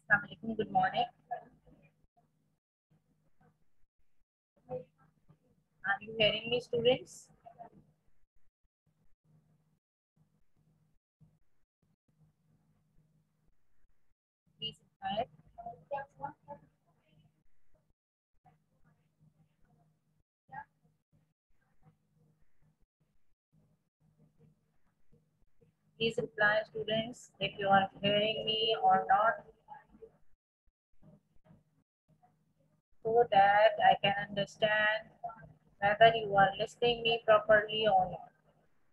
Assalamualaikum, good morning. Are you hearing me, students? Please inquire. Please reply, students, if you are hearing me or not, so that I can understand whether you are listening me properly or not.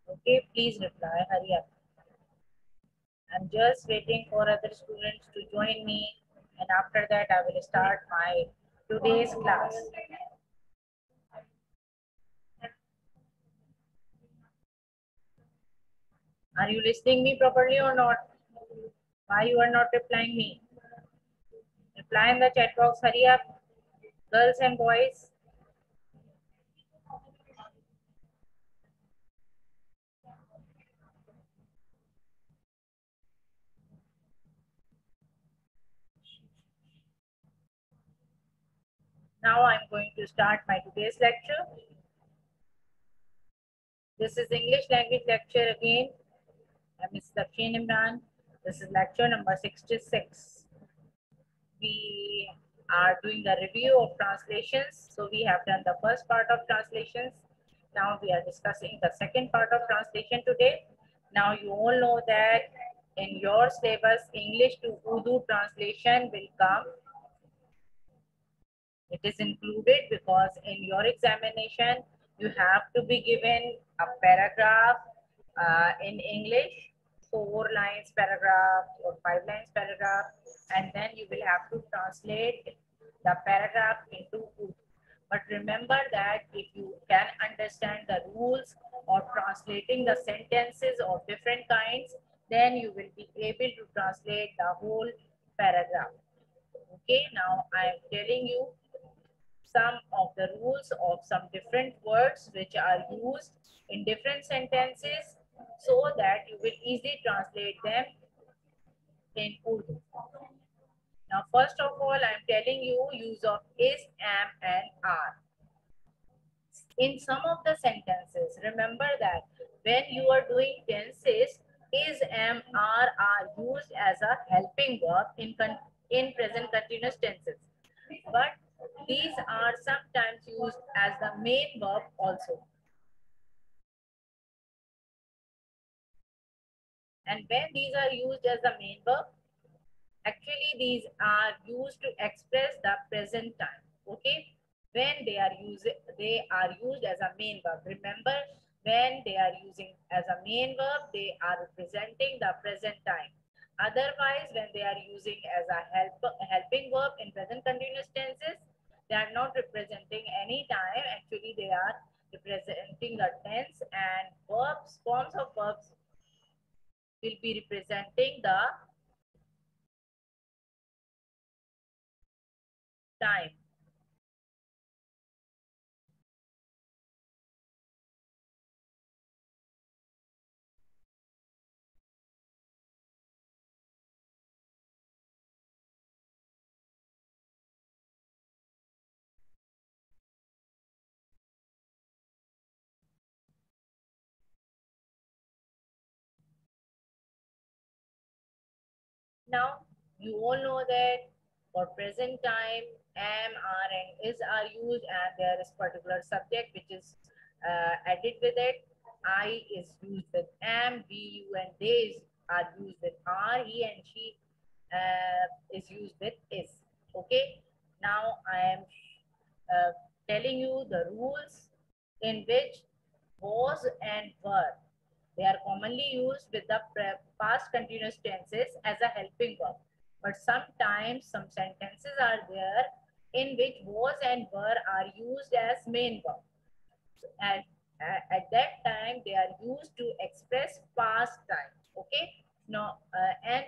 Okay, please reply. Hurry up. I'm just waiting for other students to join me, and after that, I will start my today's class. Are you listening me properly or not? Why you are not replying me? Reply in the chat box. Hurry up, girls and boys. Now I'm going to start my today's lecture. This is English language lecture again. I'm Ms. Lakshmi Imran. This is lecture number 66. We are doing a review of translations. So we have done the first part of translations. Now we are discussing the second part of translation today. Now you all know that in your syllabus, English to Urdu translation will come. It is included because in your examination, you have to be given a paragraph in English, 4 lines paragraph or 5 lines paragraph, and then you will have to translate the paragraph into Urdu. But remember that if you can understand the rules of translating the sentences of different kinds, then you will be able to translate the whole paragraph. Okay, now I am telling you some of the rules of some different words which are used in different sentences so that you will easily translate them in Urdu. Now, first of all, I'm telling you use of is, am, and are. In some of the sentences, remember that when you are doing tenses, is, am, are used as a helping verb in present continuous tenses. But these are sometimes used as the main verb also. And when these are used as the main verb, actually these are used to express the present time. Okay, when they are used as a main verb. Remember, when they are using as a main verb, they are representing the present time. Otherwise, when they are using as a helping verb in present continuous tenses, they are not representing any time. Actually, they are representing the tense, and verbs, forms of verbs will be representing the time. Now, you all know that for present time, am, are, and is are used, and there is particular subject which is added with it. I is used with am, we, you, and they are used with are, he and she is used with is. Okay. Now, I am uh, telling you the rules in which was and were, they are commonly used with the past continuous tenses as a helping verb. But sometimes some sentences are there in which was and were are used as main verb. And at that time, they are used to express past time. Okay. Now, and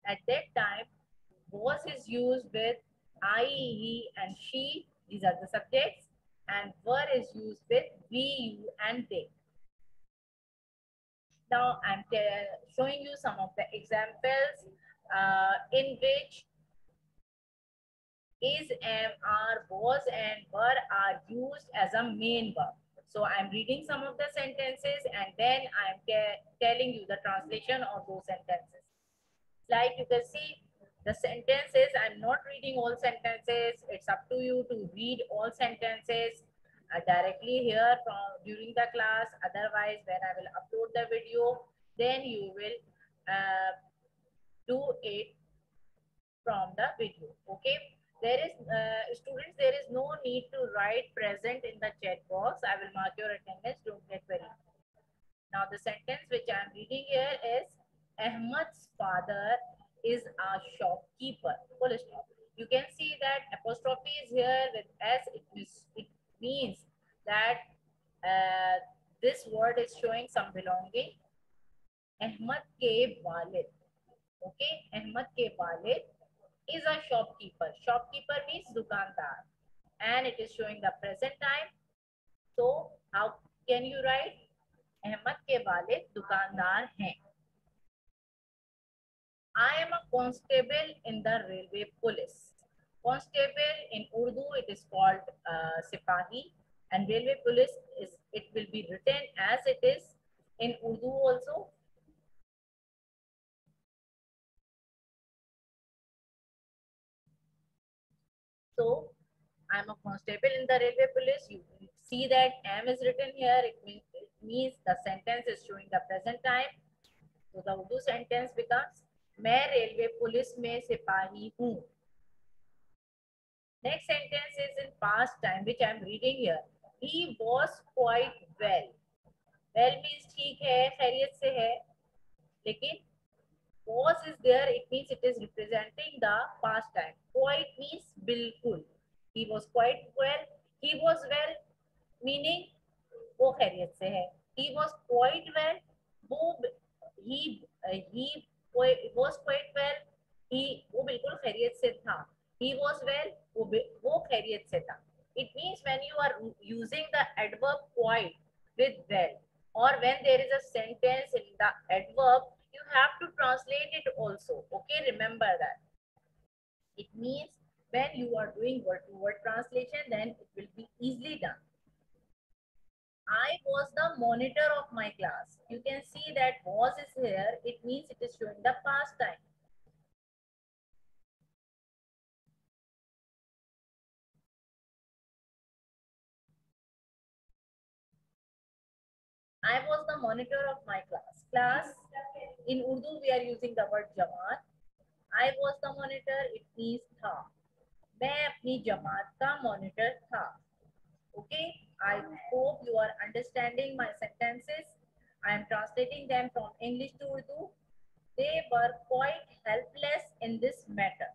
at that time, was is used with I, he, and she. These are the subjects. And were is used with we, you, and they. Now I'm showing you some of the examples in which is, am, are, was, and were are used as a main verb. So I'm reading some of the sentences and then I'm telling you the translation of those sentences. Like you can see the sentences, I'm not reading all sentences. It's up to you to read all sentences directly here from during the class. Otherwise, when I will upload the video, then you will do it from the video. Okay, there is students, there is no need to write present in the chat box. I will mark your attendance, don't get very. Now the sentence which I am reading here is Ahmad's father is a shopkeeper. Full stop. You can see that apostrophe is here with s. It means that uh, this word is showing some belonging. Ahmad ke walid. Okay, Ahmad ke walid is a shopkeeper. Shopkeeper means dukandar, and it is showing the present time. So how can you write? Ahmad ke walid dukandar hain. I am a constable in the railway police. Constable in Urdu it is called Sipahi, and railway police is, it will be written as it is in Urdu also. So I'm a constable in the railway police. You see that am is written here. It means the sentence is showing the present time. So the Urdu sentence becomes मैं railway police में सिपाही हूँ. Next sentence is in past time, which I am reading here. He was quite well. Well means ठीक है, खैरियत से है. लेकिन was is there, it means it is representing the past time. Quite means बिल्कुल. He was quite well. He was well meaning वो खैरियत से है. He was quite well. वो he was quite well. वो बिल्कुल खैरियत से था. He was well. वो खैरियत से था. It means when you are using the adverb quite with well, or when there is a sentence in the adverb, you have to translate it also. Okay, remember that. It means when you are doing word-to-word translation, then it will be easily done. I was the monitor of my class. You can see that was is here. It means it is showing the past time. I was the monitor of my class. Class, in Urdu, we are using the word Jamaat. I was the monitor, it means tha. मैं अपनी जमात का monitor था. Okay, I hope you are understanding my sentences. I am translating them from English to Urdu. They were quite helpless in this matter.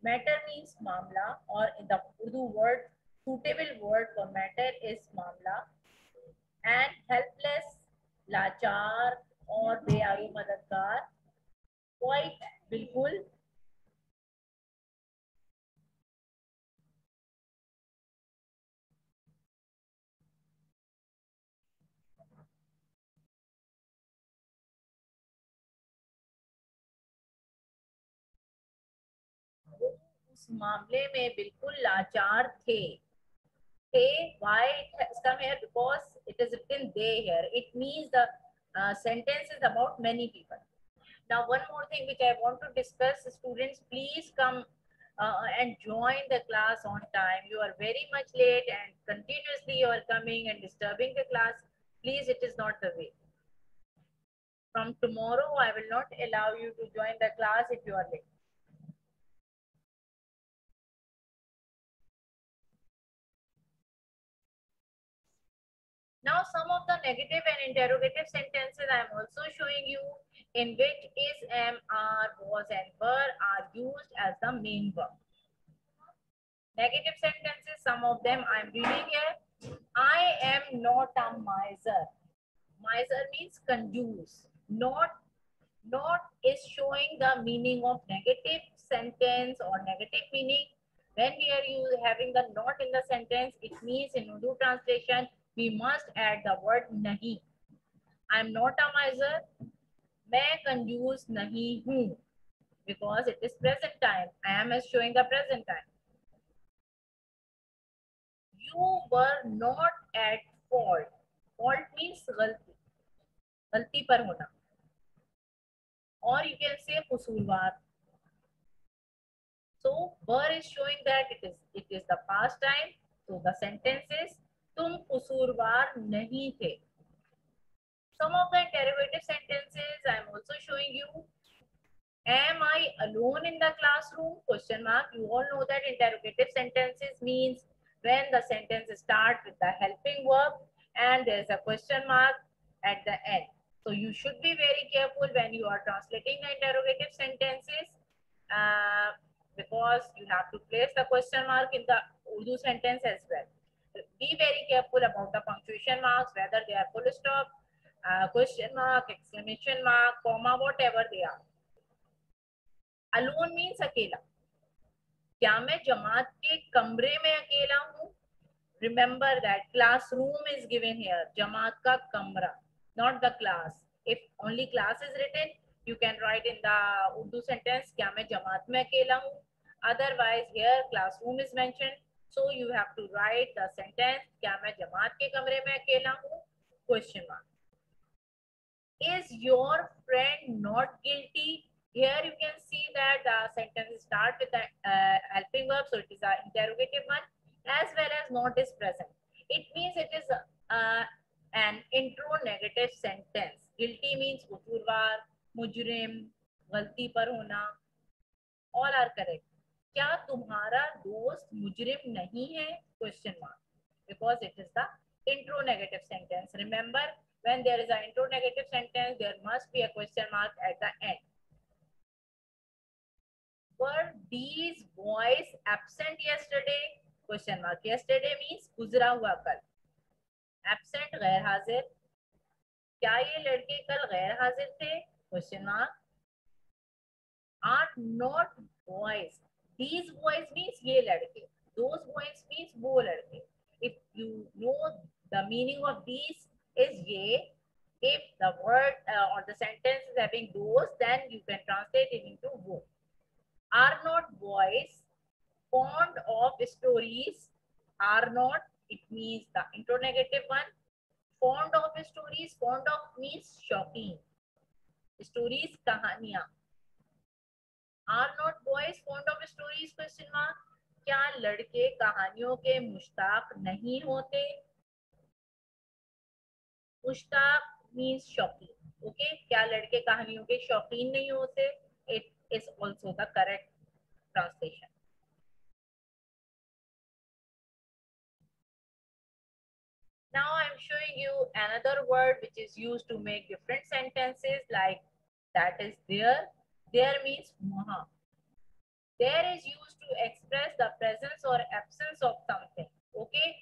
Matter means mamla, or in the Urdu word, suitable word for matter is mamla. And helpless, लाचार और बेआरू मददगार. Quite बिल्कुल. उस मामले में बिल्कुल लाचार थे. Why it has come here? Because it is written they here. It means the sentence is about many people. Now, one more thing which I want to discuss, students, please come and join the class on time. You are very much late and continuously you are coming and disturbing the class. Please, it is not the way. From tomorrow, I will not allow you to join the class if you are late. Now, some of the negative and interrogative sentences I am also showing you, in which is, am, are, was, and were are used as the main verb. Negative sentences, some of them I am reading here. I am not a miser. Miser means conjuice. Not is showing the meaning of negative sentence or negative meaning. When we are having the not in the sentence, it means in Urdu translation, we must add the word nahi. I am not a miser. मैं कंजूस नहीं हूँ. because it is present time. I am is showing the present time. You were not at fault. Fault means गलती, गलती पर होना. Or you can say कसूरवार. So were is showing that it is the past time. So the sentence is तुम कसूरवार नहीं थे. Some of the interrogative sentences I am also showing you. Am I alone in the classroom? Question mark. You all know that interrogative sentences means when the sentence starts with the helping verb and there's a question mark at the end. So you should be very careful when you are translating the interrogative sentences because you have to place the question mark in the Urdu sentence as well. Be very careful about the punctuation marks, whether they are full stop, question mark, exclamation mark, comma, whatever they are. Alone means अकेला. क्या मैं जमात के कमरे में अकेला हूँ? Remember that classroom is given here. जमात का कमरा, not the class. If only class is written, you can write in the Urdu sentence क्या मैं जमात में अकेला हूँ. Otherwise, here classroom is mentioned, so you have to write the sentence क्या मैं जमात के कमरे में अकेला हूँ? Question mark. Is your friend not guilty? Here you can see that the sentence start with the helping verb, so it is an interrogative one, as well as not is present. It means it is an intro-negative sentence. Guilty means कसूरवार, मुजरिम, गलती पर होना. All are correct. क्या तुम्हारा दोस्त मुजरिम नहीं है? Question mark. Because it is the intro-negative sentence. Remember, when there is an intro-negative sentence, there must be a question mark at the end. Were these boys absent yesterday? Question mark. Yesterday means गुजरा हुआ कल. Absent गैर हाजिर. क्या ये लड़के कल गैर हाजिर थे? Question mark. Are not boys. These boys means ये लड़के. Those boys means वो लड़के. If you know the meaning of these is ये, if the word or the sentence is having those, then you can translate it into वो. Are not boys fond of stories? Are not, it means the interrogative one. Fond of stories, fond of means शौकीन. Stories कहानियां. Are not boys fond of stories? Question mark. क्या लड़के कहानियों के मुश्ताक नहीं होते? Mushtaq means शौकीन. Okay, क्या लड़के कहानियों के शौकीन नहीं होते? It is also the correct translation. Now I am showing you another word which is used to make different sentences, like that is there. There means वहाँ. There is used to express the presence or absence of something. Okay.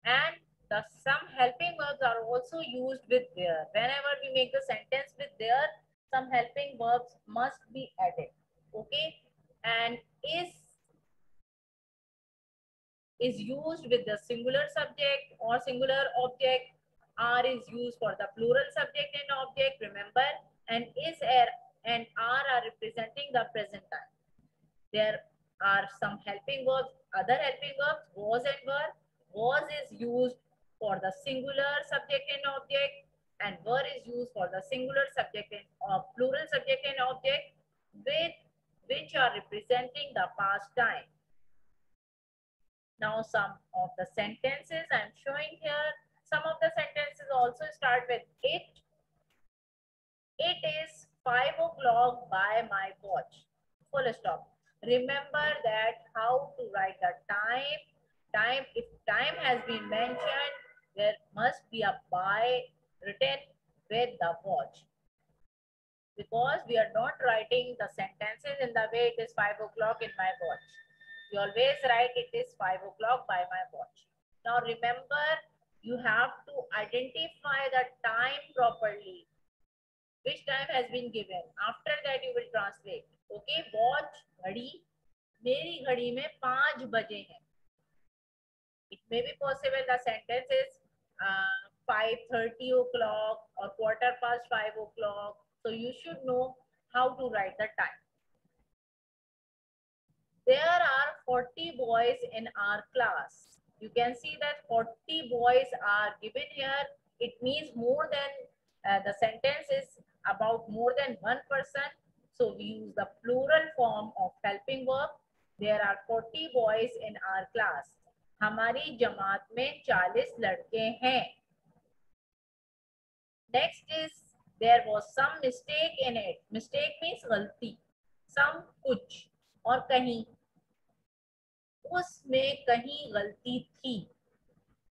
And the some helping verbs are also used with there. Whenever we make the sentence with there, some helping verbs must be added. Okay. And is used with the singular subject or singular object. Are is used for the plural subject and object, remember. And is and are representing the present time. There are some helping verbs, other helping verbs, was and were. Was is used for the singular subject and object, and were is used for the singular subject and plural subject and object, with which are representing the past time. Now some of the sentences I'm showing here. Some of the sentences also start with it. It is 5 o'clock by my watch. Full stop. Remember that how to write the time. Time, if time has been mentioned, there must be a by written with the watch. Because we are not writing the sentences in the way it is 5 o'clock in my watch. We always write it is 5 o'clock by my watch. Now remember, you have to identify the time properly. Which time has been given. After that you will translate. Okay, watch, घड़ी. मेरी घड़ी में 5 बजे हैं. It may be possible the sentence is 5:30 o'clock or 5:15 o'clock. So you should know how to write the time. There are 40 boys in our class. You can see that 40 boys are given here. It means more than, the sentence is about more than one person. So we use the plural form of helping verb. There are 40 boys in our class. हमारी जमात में 40 लड़के हैं. Next is, there was some mistake in it. Mistake means गलती. Some कुछ और कहीं. उसमें कहीं गलती थी.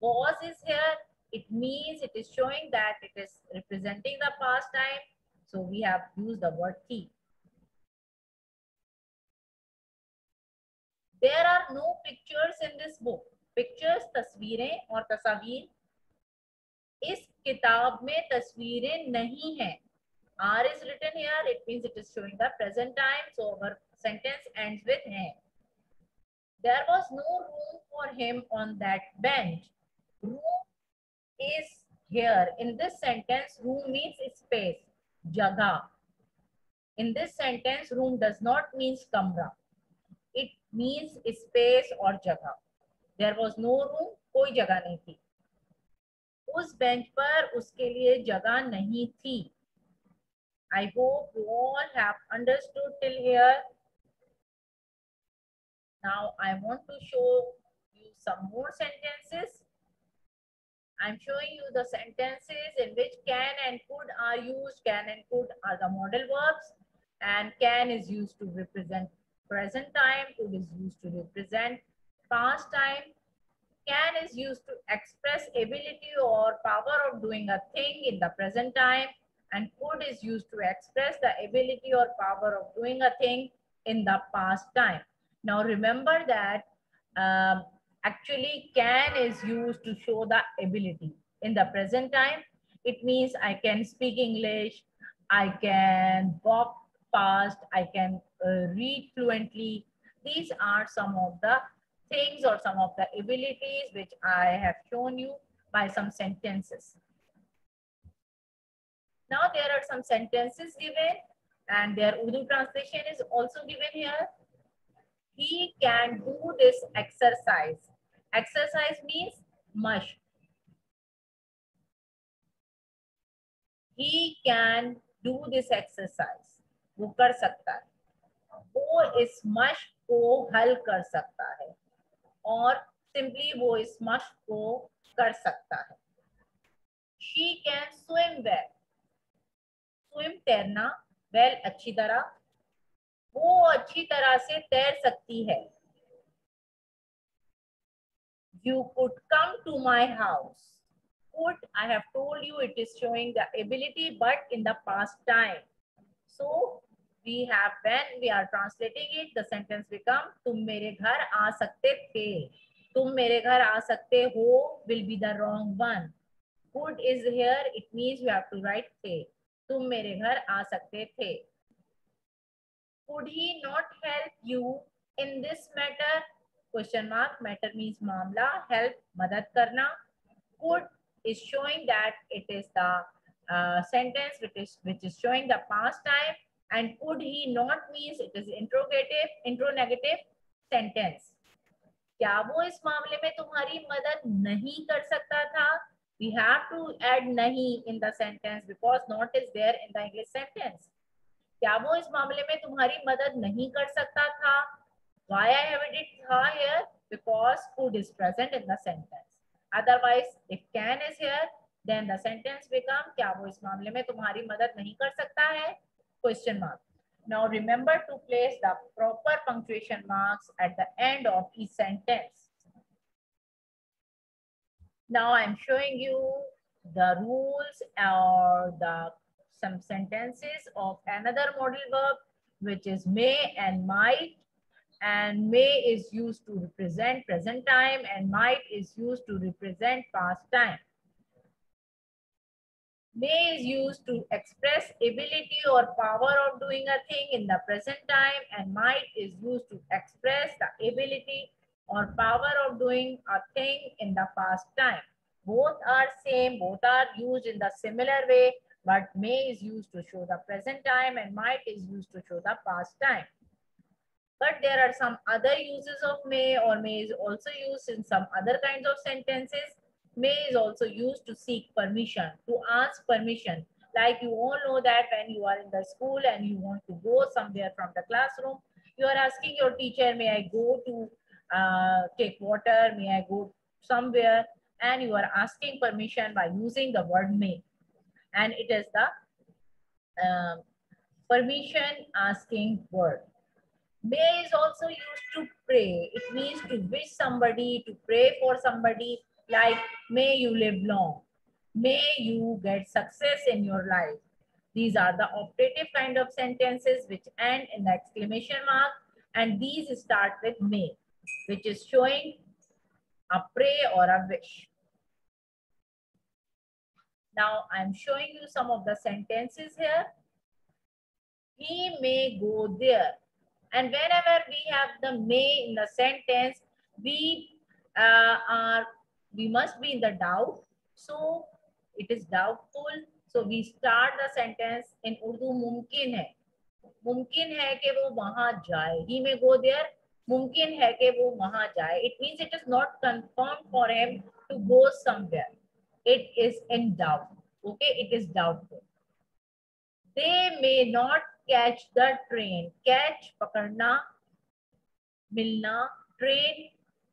Was is here. It means it is showing that it is representing the past time. So we have used the word थी. There are no pictures in this book. Pictures तस्वीरें और तस्वीर. इस किताब में तस्वीरें नहीं हैं. R is written here. It means it is showing the present time. So our sentence ends with हैं. There was no room for him on that bench. Room is here. In this sentence, room means space, jagah. In this sentence, room does not mean kamra. It means space or jagah. There was no room, कोई जगह नहीं थी. उस bench पर उसके लिए जगह नहीं थी. I hope you all have understood till here. Now I want to show you some more sentences. I'm showing you the sentences in which can and could are used. Can and could are the modal verbs, and can is used to represent present time, could is used to represent past time. Can is used to express ability or power of doing a thing in the present time, and could is used to express the ability or power of doing a thing in the past time. Now remember that actually can is used to show the ability. In the present time, it means I can speak English, I can walk fast, I can read fluently. These are some of the things or some of the abilities which I have shown you by some sentences. Now there are some sentences given and their Urdu translation is also given here. He can do this exercise. Exercise means mush. He can do this exercise. वो कर सकता है. वो इस मश्क को हल कर सकता है और simply वो इस मश्क को कर सकता है. She can swim well. Swim तैरना, well अच्छी तरह. वो अच्छी तरह से तैर सकती है. You could come to my house. Could, I have told you, it is showing the ability but in the past time. So we have, when we are translating it, the sentence become तुम मेरे घर आ सकते थे. तुम मेरे घर आ सकते हो will be the wrong one. Could is here, it means we have to write थे. तुम मेरे घर आ सकते थे. Could he not help you in this matter? Question mark. Matter means मामला. Help मदद करना. Could is showing that it is the sentence which is showing the past time, and could he not means it is interrogative, interrogative sentence. क्या वो इस मामले में तुम्हारी मदद नहीं कर सकता था? We have to add नहीं in the sentence because not is there in the English sentence. क्या वो इस मामले में तुम्हारी मदद नहीं कर सकता था? Why I have added था here? Because could is present in the sentence. Otherwise, if can is here, then the sentence become क्या वो इस मामले में तुम्हारी मदद नहीं कर सकता है? Question mark. Now remember to place the proper punctuation marks at the end of each sentence. Now I'm showing you the rules or some sentences of another modal verb, which is may and might. And may is used to represent present time and might is used to represent past time. May is used to express ability or power of doing a thing in the present time, and might is used to express the ability or power of doing a thing in the past time. Both are same, both are used in the similar way, But may is used to show the present time and might is used to show the past time. But there are some other uses of may, or may is also used in some other kinds of sentences. May is also used to seek permission, to ask permission. Like you all know that when you are in the school and you want to go somewhere from the classroom, you are asking your teacher, may I go to take water, may I go somewhere, and you are asking permission by using the word may. And it is the permission asking word. May is also used to pray. It means to wish somebody, to pray for somebody, like may you live long, may you get success in your life. These are the optative kind of sentences which end in the exclamation mark, and these start with may, which is showing a pray or a wish. Now I'm showing you some of the sentences here. He may go there. And whenever we have the may in the sentence, we must be in the doubt. So it is doubtful. So we start the sentence in Urdu. मुमकिन है कि वो वहां जाए. He may go there. मुमकिन है कि वो वहां जाए. It means it is not confirmed for him to go somewhere. It is in doubt. Okay, it is doubtful. They may not catch the train. Catch पकड़ना, मिलना, train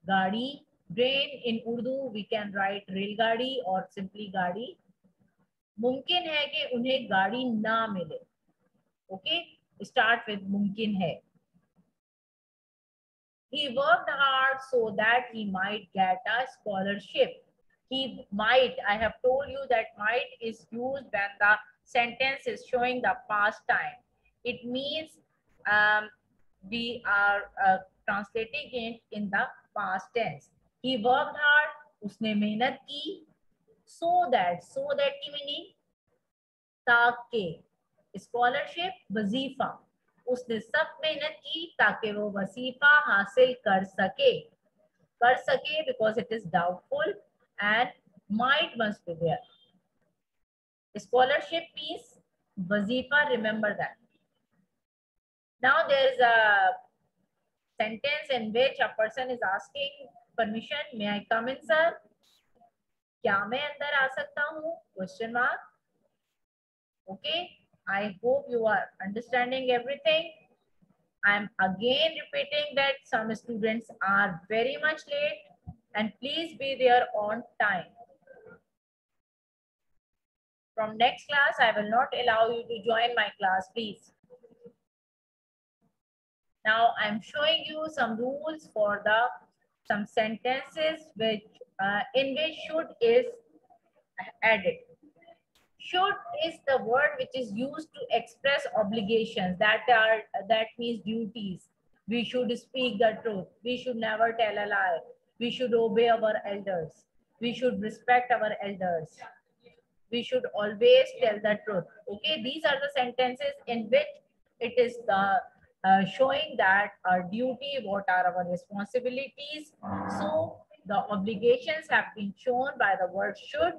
गाड़ी. Train in Urdu we can write रेलगाड़ी or simply गाड़ी. मुमकिन है कि उन्हें गाड़ी ना मिले. Okay, start with मुमकिन है. He worked hard so that he might get a scholarship. He might, I have told you that might is used when the sentence is showing the past time. It means we are translating it in the past tense. He worked hard, उसने मेहनत की, so that की meaning ताकि, scholarship वजीफा, उसने सब मेहनत की ताकि वो वजीफा हासिल कर सके because it is doubtful and might must be there. Scholarship means wazifa, remember that. Now there is a sentence in which a person is asking permission, may I come in sir? क्या मैं अंदर आ सकता हूँ? Question mark. Okay, I hope you are understanding everything. I'm again repeating that some students are very much late, and please be there on time. From next class, I will not allow you to join my class, please. Now I'm showing you some rules for some sentences which in which should is added. Should is the word which is used to express obligations, that means duties. We should speak the truth. We should never tell a lie. We should obey our elders. We should respect our elders. We should always tell the truth. Okay, these are the sentences in which it is the showing that our duty, what are our responsibilities. So the obligations have been shown by the word should,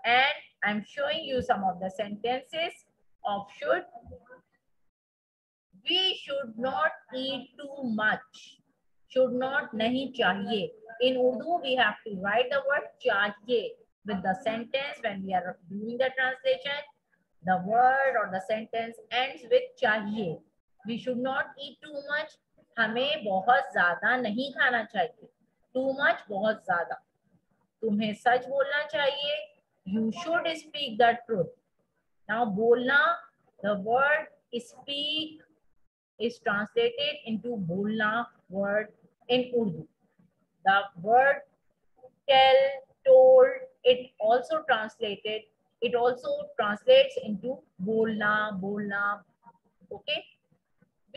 and I'm showing you some of the sentences of should. We should not eat too much. Should not, nahi chahiye. In Urdu, we have to write the word chahiye with the sentence. When we are doing the translation, the word or the sentence ends with chahiye. We should not eat too much. हमें बहुत ज़्यादा नहीं खाना चाहिए. Too much, बहुत ज़्यादा. तुम्हें सच बोलना चाहिए. You should speak the truth. Now, बोलना, the word speak is translated into bolna word in Urdu. The word tell, told, it also translates into bolna. Okay.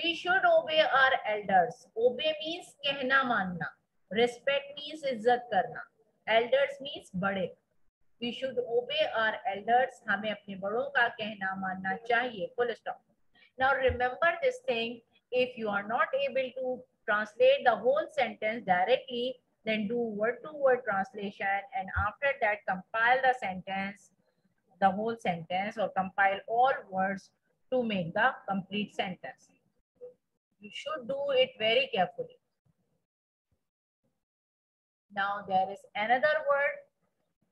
We should obey our elders. Obey means कहना मानना. Respect means इज्जत करना. Elders means बड़े. We should obey our elders. हमें अपने बड़ों का कहना मानना चाहिए. Full stop. Now remember this thing. If you are not able to translate the whole sentence directly, then do word-to-word translation, and after that compile the sentence the whole sentence or compile all words to make the complete sentence. You should do it very carefully. Now there is another word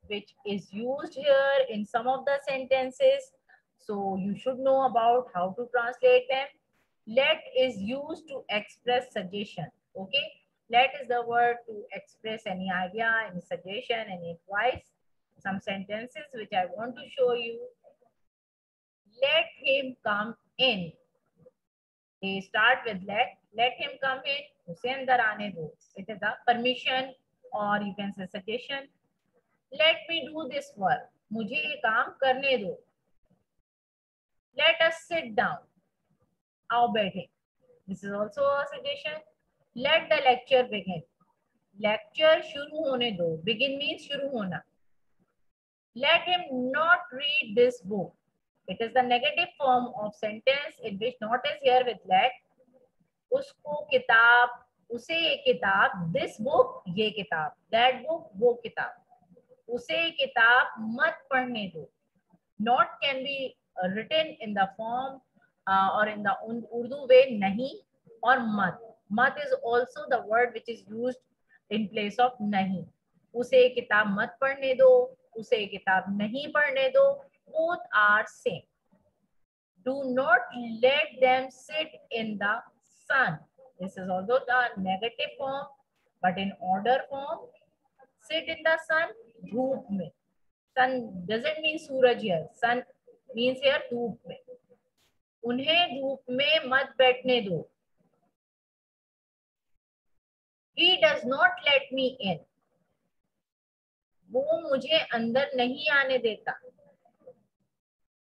which is used here in some of the sentences. So you should know about how to translate them. Let is used to express suggestion. Okay. Let is the word to express any idea, any suggestion, any advice. Some sentences which I want to show you. Let him come in. They start with let him come in. उसे अंदर आने दो. It is a permission or you can say suggestion. Let me do this work. मुझे ये काम करने दो. Let us sit down. आओ बैठे. This is also a suggestion. Let the lecture begin. Lecture शुरू होने दो. Begin means शुरू होना. Let him not read this book. It is the negative form of sentence in which not is here with let. उसको किताब, उसे ये किताब, this book ये किताब, that book वो किताब, उसे किताब मत पढ़ने दो. Not can be written in the form or in the Urdu way nahi or mat. Mat is also the word which is used in place of nahi. उसे किताब मत पढ़ने दो, उसे किताब नहीं पढ़ने दो. Both are same. Do not let them sit in the sun. This is also the negative form, but in order form. Sit in the sun, धूप में. Sun doesn't mean Suraj here. Sun means here धूप में. उन्हें धूप में मत बैठने दो. He does not let me in. वो मुझे अंदर नहीं आने देता.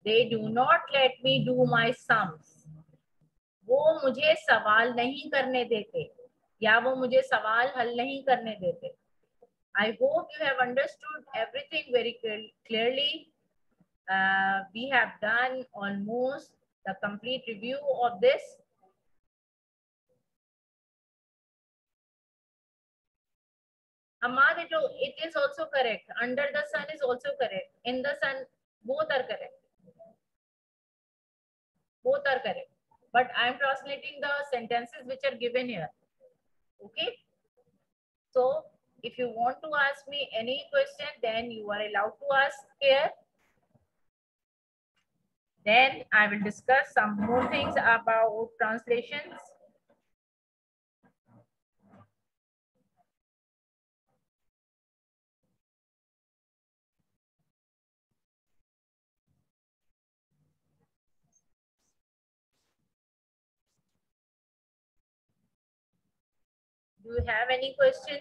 They do not let me do my sums. वो मुझे सवाल नहीं करने देते या वो मुझे सवाल हल नहीं करने देते. I hope you have understood everything very clearly. We have done almost the complete review of this. Ahmad, it is also correct. Under the sun is also correct. In the sun, both are correct. Both are correct. But I am translating the sentences which are given here. Okay. So if you want to ask me any question, then you are allowed to ask here. Then I will discuss some more things about translations. Do you have any question?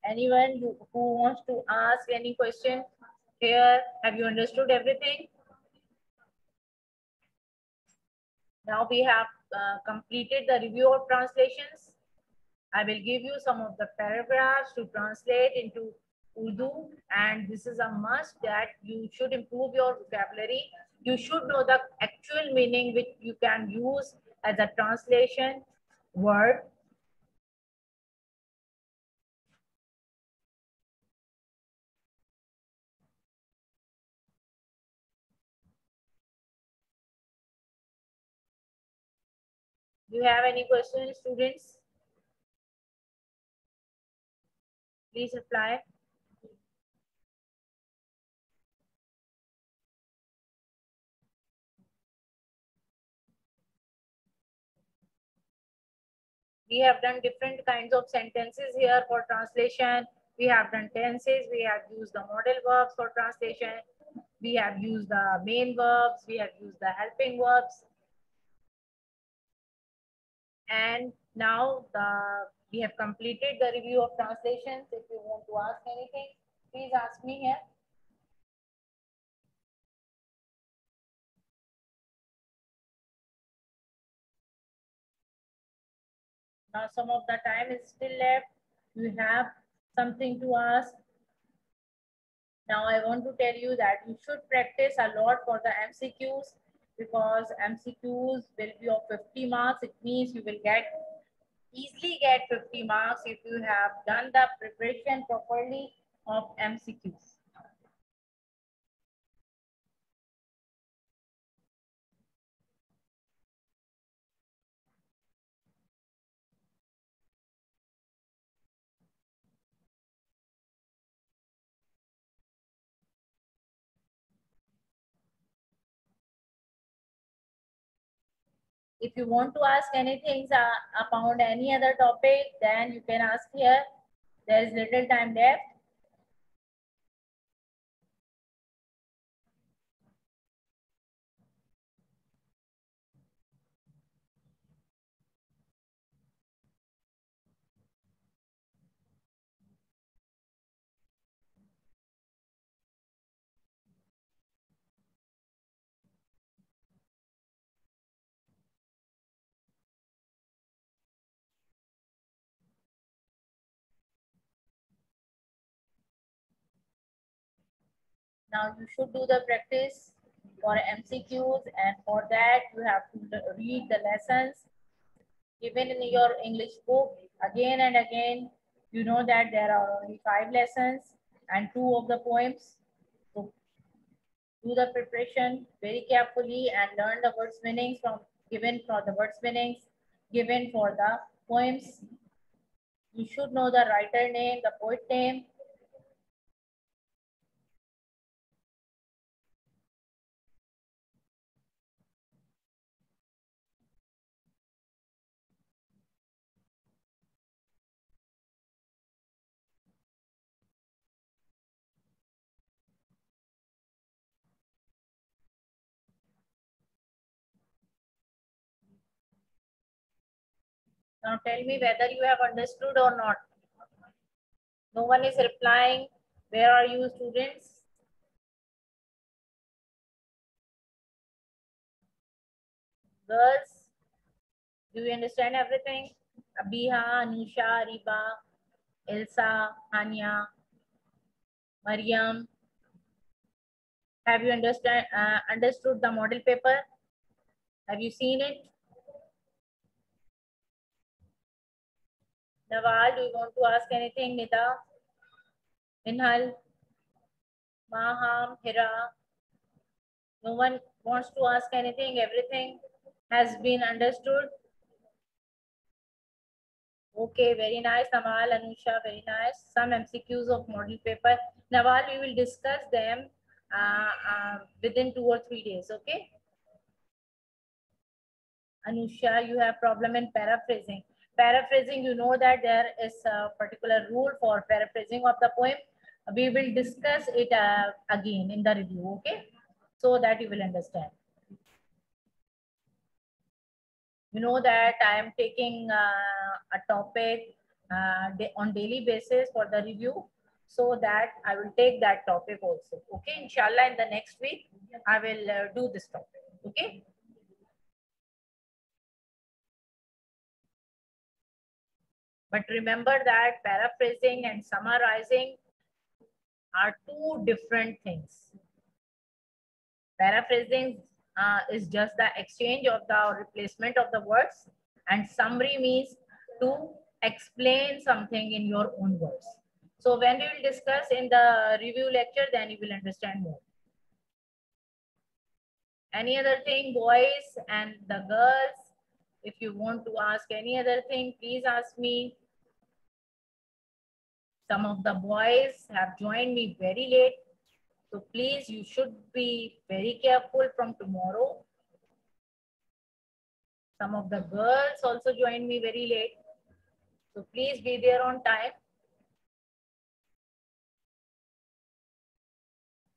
Anyone who wants to ask any question here? Have you understood everything? Now we have completed the review of translations. I will give you some of the paragraphs to translate into Urdu, and this is a must that you should improve your vocabulary. You should know the actual meaning which you can use as a translation word. Do you have any questions, students? Please reply. We have done different kinds of sentences here for translation. We have done tenses. We have used the modal verbs for translation. We have used the main verbs. We have used the helping verbs. And now we have completed the review of translations. If you want to ask anything, please ask me here. Now some of the time is still left. You have something to ask. Now I want to tell you that you should practice a lot for the MCQs. because MCQs will be of 50 marks. It means you will easily get 50 marks if you have done the preparation properly of MCQs. If you want to ask anything about any other topic, then you can ask here. There is little time left. Now you should do the practice for MCQs, and for that you have to read the lessons given in your English book again and again. You know that there are only 5 lessons and 2 of the poems. So do the preparation very carefully and learn the words meanings given for the words meanings given for the poems. You should know the writer name, the poet name. Now tell me whether you have understood or not. No one is replying. Where are you, students? Girls, do you understand everything? Abiha, Anusha, Riba, Elsa, Hania, Mariam. Have you understood the model paper? Have you seen it? Nawal, do you want to ask anything? Nida, Minhal, Maham, Hira. No one wants to ask anything. Everything has been understood. Okay, very nice, Naval, Anusha, very nice. Some MCQs of model paper. Nawal, we will discuss them within 2 or 3 days, okay? Anusha, you have problem in paraphrasing. Paraphrasing, you know that there is a particular rule for paraphrasing of the poem. We will discuss it again in the review, okay? So that you will understand. You know that I am taking a topic on daily basis for the review, so that I will take that topic also. Okay, inshallah, in the next week, I will do this topic. Okay. But remember that paraphrasing and summarizing are 2 different things. Paraphrasing is just the exchange of the replacement of the words, and summary means to explain something in your own words. So when we will discuss in the review lecture, then you will understand more. Any other thing, boys and the girls, if you want to ask any other thing, please ask me. Some of the boys have joined me very late. So please, you should be very careful from tomorrow. Some of the girls also joined me very late. So please be there on time.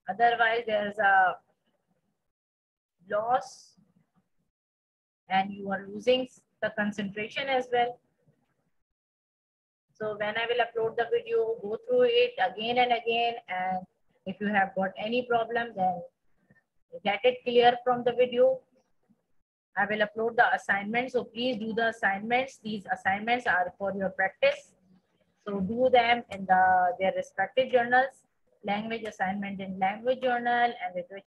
Otherwise, there's a loss and you are losing the concentration as well. So when I will upload the video, go through it again and again. And if you have got any problem, then get it clear from the video. I will upload the assignments. So please do the assignments. These assignments are for your practice. So do them in their respective journals. Language assignment in language journal, and literature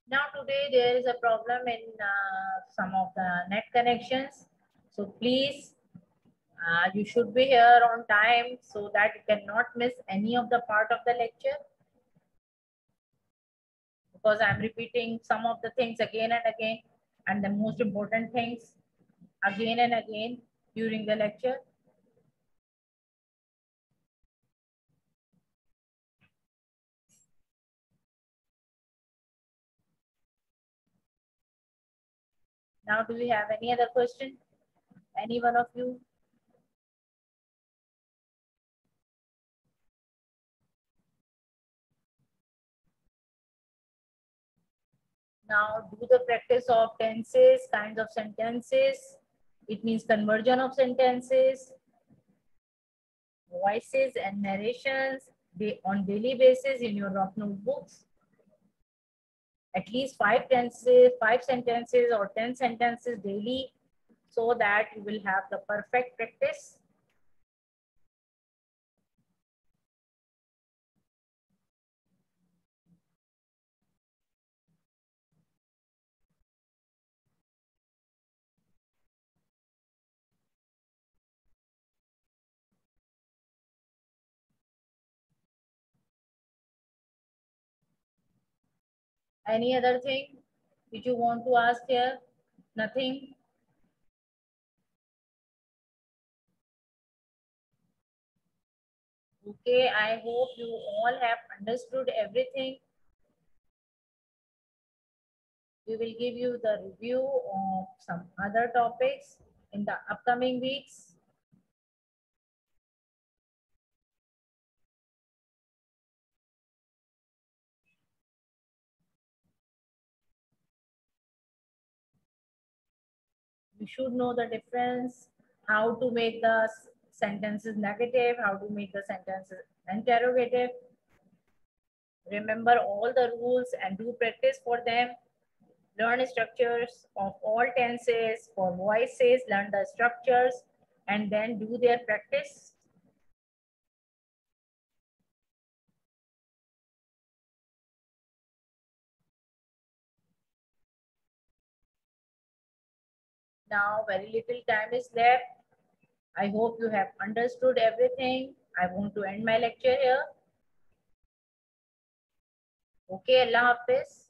Now today there is a problem in some of the net connections. So please, you should be here on time so that you cannot miss any of the part of the lecture, because I'm repeating some of the things again and again, and the most important things again and again during the lecture. Now, do we have any other question? Any one of you? Now, do the practice of tenses, kinds of sentences. It means conversion of sentences, voices and narrations on daily basis in your rough notebooks. At least 5 tenses, 5 sentences or 10 sentences daily, so that you will have the perfect practice. Any other thing which you want to ask here? Nothing? Okay, I hope you all have understood everything. We will give you the review of some other topics in the upcoming weeks. You should know the difference, how to make the sentences negative, how to make the sentences interrogative. Remember all the rules and do practice for them. Learn structures of all tenses. For voices, learn the structures and then do their practice. Now very little time is left. I hope you have understood everything. I want to end my lecture here. Okay, Allah Hafiz.